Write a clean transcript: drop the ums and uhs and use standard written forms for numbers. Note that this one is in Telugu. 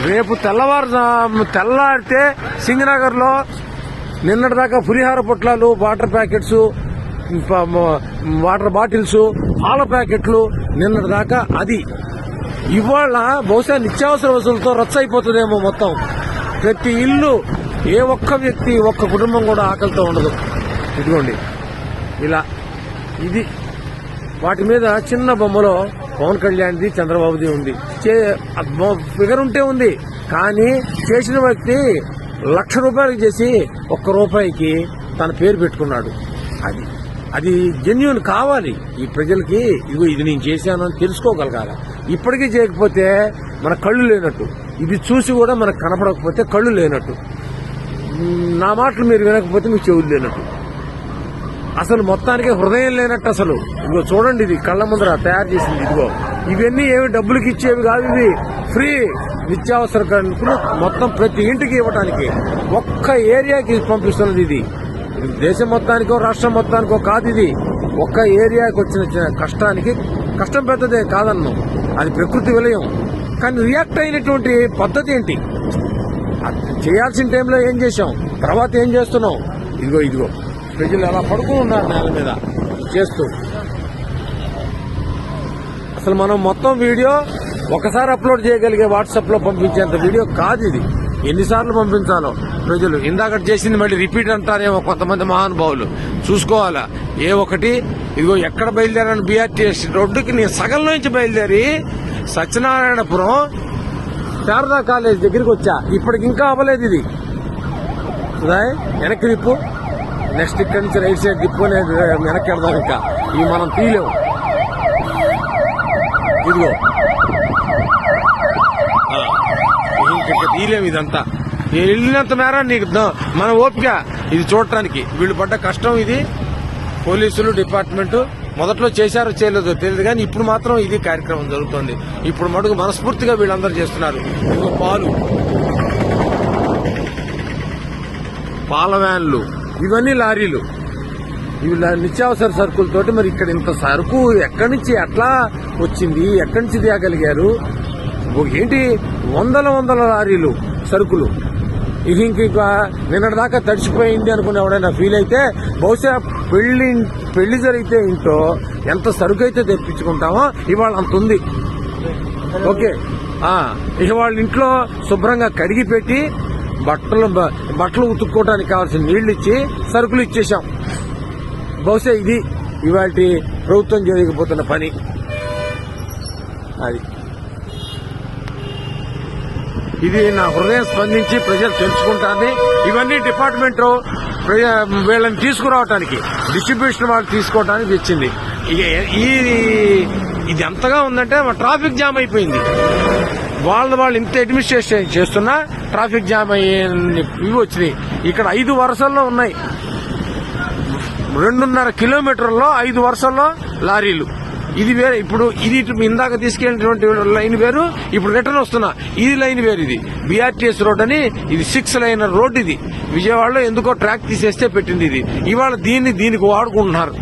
రేపు తెల్లారితే సింగనగర్ లో నిన్నటిదాకా పులిహార పొట్లాలు, వాటర్ ప్యాకెట్స్, వాటర్ బాటిల్స్, పాల ప్యాకెట్లు నిన్నటిదాకా అది. ఇవాళ బహుశా నిత్యావసర వసూలతో రచ్చ అయిపోతుందేమో మొత్తం. ప్రతి ఇల్లు, ఏ ఒక్క వ్యక్తి, ఒక్క కుటుంబం కూడా ఆకలితో ఉండదు. ఇదిగోండి ఇలా. ఇది వాటి మీద చిన్న బొమ్మలో పవన్ కళ్యాణ్ది, చంద్రబాబుది ఉంది. ఫిగర్ ఉంటే ఉంది, కానీ చేసిన వ్యక్తి ₹1,00,000 చేసి ₹1 తన పేరు పెట్టుకున్నాడు. అది జెన్యూన్ కావాలి ఈ ప్రజలకి. ఇదిగో ఇది నేను చేశాను అని తెలుసుకోగలగాల. ఇప్పటికీ చేయకపోతే మన కళ్ళు లేనట్టు. ఇది చూసి కూడా మనకు కనపడకపోతే కళ్ళు లేనట్టు. నా మాటలు మీరు వినకపోతే మీకు చెవులు లేనట్టు. అసలు మొత్తానికి హృదయం లేనట్టు. అసలు ఇదిగో చూడండి, ఇది కళ్ల ముందర తయారు చేసింది. ఇదిగో ఇవన్నీ ఏమి డబ్బులకి ఇచ్చేవి కాదు, ఇది ఫ్రీ నిత్యావసర మొత్తం ప్రతి ఇంటికి ఇవ్వడానికి ఒక్క ఏరియాకి పంపిస్తున్నది. ఇది దేశం మొత్తానికో రాష్ట్రం మొత్తానికో కాదు. ఇది ఒక్క ఏరియాకి వచ్చిన కష్టానికి. కష్టం పెద్దదే కాదన్నాం, అది ప్రకృతి విలయం. కానీ రియాక్ట్ అయినటువంటి పద్ధతి ఏంటి? చేయాల్సిన టైంలో ఏం చేశాం, తర్వాత ఏం చేస్తున్నాం? ఇదిగో ప్రజలు అలా పడుకుని ఉన్నారు నేల మీద చేస్తూ. అసలు మనం మొత్తం వీడియో ఒకసారి అప్లోడ్ చేయగలిగే వాట్సాప్ లో పంపించేంత వీడియో కాదు ఇది. ఎన్నిసార్లు పంపించాలో ప్రజలు. ఇందాక చేసింది మళ్ళీ రిపీట్ అంటారేమో కొంతమంది మహానుభావులు. చూసుకోవాలా ఏ ఒకటి. ఇదిగో ఎక్కడ బయలుదేరాను, బీఆర్టీఎస్ రోడ్డుకి నేను సగంలో నుంచి బయలుదేరి సత్యనారాయణపురం శారదా కాలేజ్ దగ్గరికి వచ్చా. ఇప్పటికి ఇంకా అవ్వలేదు ఇది. వెనక్కి తిప్పు, నెక్స్ట్ ఇక్కడి నుంచి రైట్ సైడ్ తిప్పు అనేది వెనక్కి వెళ్దాం. ఇంకా ఇవి మనం తీయలేము. ఇదిగో ఇంకా తీయలేము. ఇదంతా వెళ్ళినంత మేర నీకు మన ఓపిక ఇది చూడటానికి. వీళ్ళు పడ్డ కష్టం ఇది. పోలీసులు డిపార్ట్మెంట్ మొదట్లో చేశారో చేయలేదో తెలియదు, కానీ ఇప్పుడు మాత్రం ఇది కార్యక్రమం జరుగుతోంది. ఇప్పుడు మడుగు మనస్ఫూర్తిగా వీళ్ళందరూ చేస్తున్నారు. ఇదిగో పాల వ్యాన్లు, ఇవన్నీ లారీలు, ఇవి నిత్యావసర సరుకులతోటి. మరి ఇక్కడ ఇంత సరుకు ఎక్కడి నుంచి ఎట్లా వచ్చింది, ఎక్కడి నుంచి తేగలిగారు? ఏంటి వందల లారీలు సరుకులు. ఇంక నిన్నటిదాకా తడిచిపోయింది అనుకుని ఎవడైనా ఫీల్ అయితే బహుశా పెళ్లి జరిగితే ఇంట్లో ఎంత సరుకు అయితే తెప్పించుకుంటామో ఇవాళ అంత ఉంది. ఓకే, ఇక వాళ్ళ ఇంట్లో శుభ్రంగా కడిగి పెట్టి బట్టలు ఉతుక్కోవడానికి కావాల్సిన నీళ్లు ఇచ్చి సరుకులు ఇచ్చేశాం. బహుశా ఇది ఇవాళ ప్రభుత్వం చేయకపోతున్న పని. ఇది నా హృదయం స్పందించి ప్రజలు తెలుసుకుంటారని. ఇవన్నీ డిపార్ట్మెంట్ వీళ్ళని తీసుకురావటానికి, డిస్ట్రిబ్యూషన్ వాళ్ళు తీసుకోవడానికి తెచ్చింది. ఇది ఎంతగా ఉందంటే ట్రాఫిక్ జామ్ అయిపోయింది. వాళ్ళు ఇంత అడ్మినిస్ట్రేషన్ చేస్తున్నా ట్రాఫిక్ జామ్ ఇవి వచ్చినాయి. ఇక్కడ 5 వరుసల్లో ఉన్నాయి. 2.5 కిలోమీటర్లో 5 వరుసల్లో లారీలు. ఇది వేరే. ఇప్పుడు ఇది ఇందాక తీసుకెళ్ళినటువంటి లైన్ వేరు, ఇప్పుడు రిటర్న్ వస్తున్నా ఇది లైన్ వేరు. ఇది బీఆర్టీఎస్ రోడ్ అని, ఇది 6 లైన్ రోడ్. ఇది విజయవాడలో ఎందుకో ట్రాక్ తీసేస్తే పెట్టింది. ఇది ఇవాళ దీనికి వాడుకుంటున్నారు.